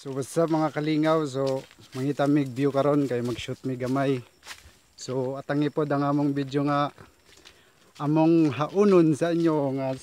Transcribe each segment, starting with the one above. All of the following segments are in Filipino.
So what's up mga kalingaw, so mangita mig view karon kay mag-shoot mi gamay. So atangi pod ang among video nga among haunon sa inyo nga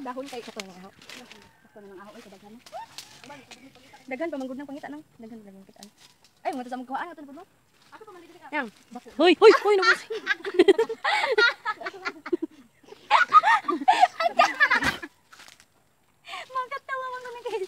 dahon kay kato ng aho. Kato ng aho ay kadaghan. Daghan pa manggod ng pangita nang. Daghan kitaan. Ay mo to sa magkuhaan ato po. Ako pa man dito ka. Yang. Hoy, nabos. Magkatawa man ko kay.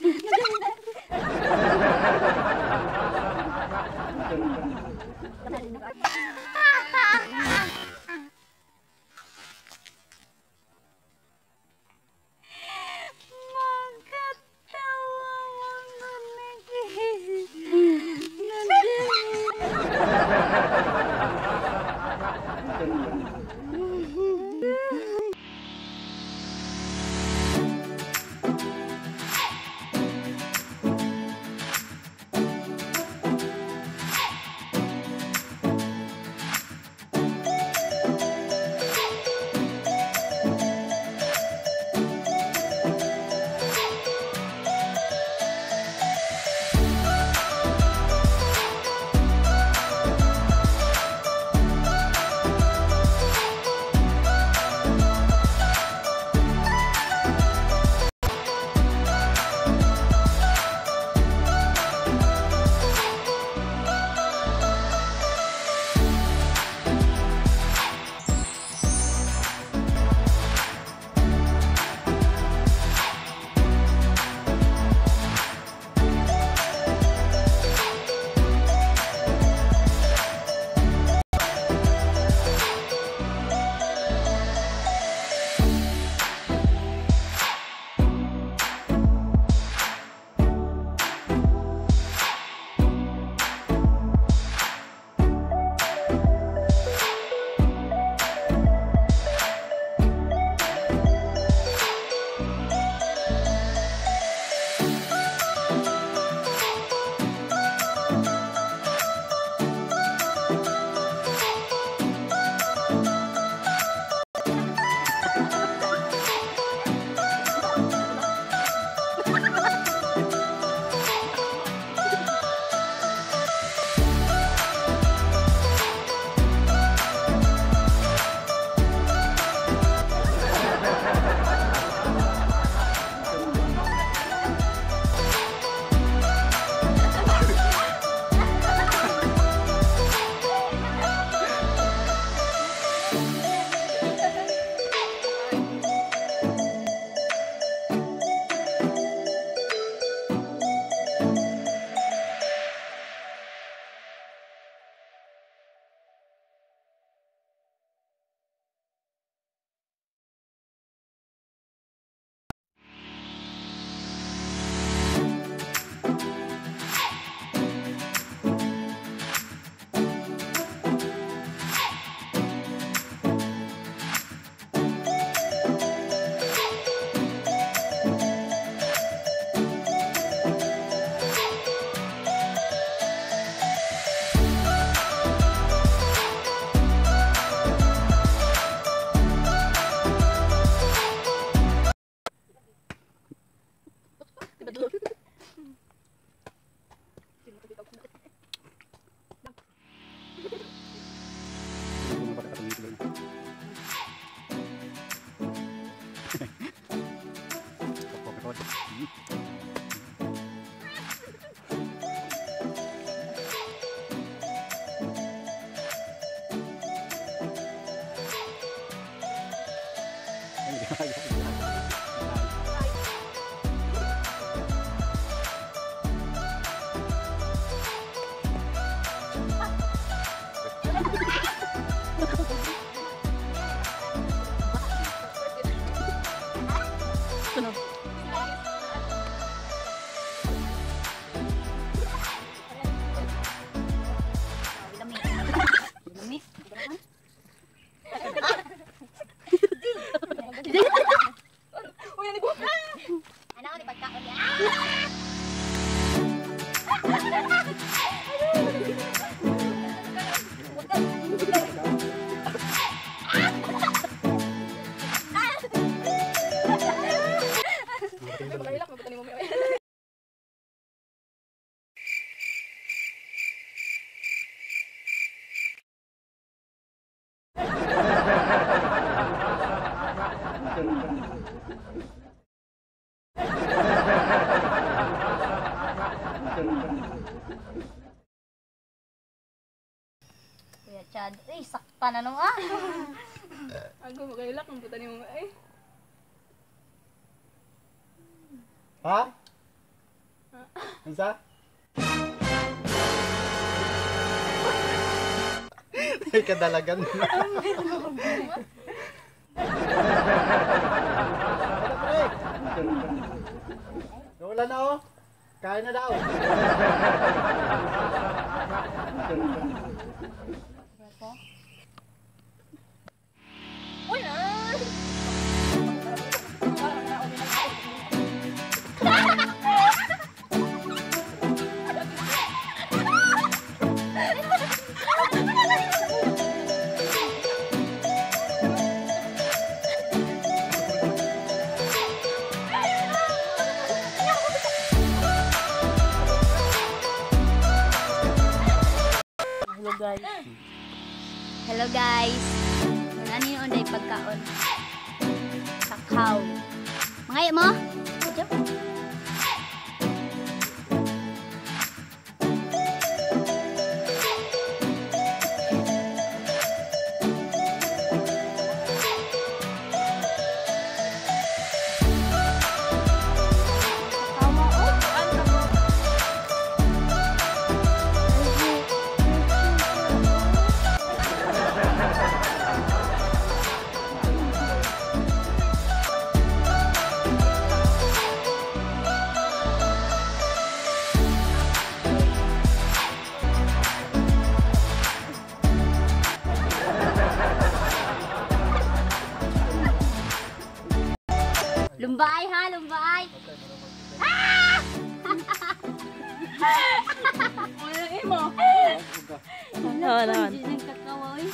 Betul. Sunod. Kuya Chad, sakpa na nung ah. Ako magailak ang puta ni mo eh. Ha? Ansa? Ay, kadalagan na. Wala na oh. Kain na daw. Uy na! Hello guys. Hello guys. Ano yung onday pagkaon? Kakao. Mga mo? Diyo? Lumbay ha, lumbay. Ano imo? Naman. Hindi ng kakawoy.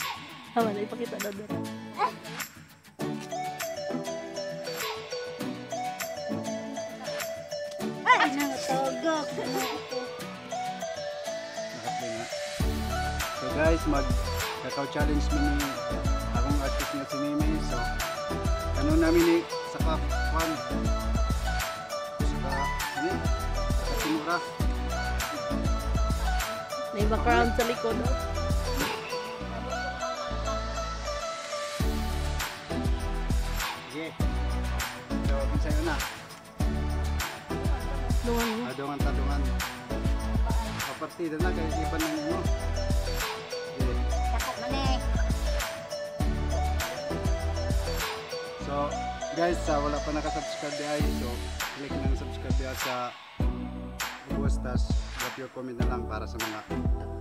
Naman, ipakita na doon. Ay, natogok. Nakaplay nga. So guys, mag-kakao challenge mini akong artist nga si Mimi. So, ano namin ni saka kwan. Saka, ano saka simura. May background sa likod. Oh. Sige. So, pinsayo na. Dungan mo. Adungan tadungan. Kapartida na, kaya iban ng mo. Sige. Dapat man eh. So, guys, wala pa nakasubscribe di ay. So, click ng subscribe di sa buwas, tas drop your comment na lang para sa mga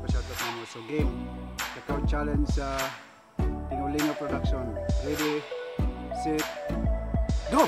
pa-shoutout na mo. So, game. Kakao challenge sa Tingulingo Production. Ready, set, go!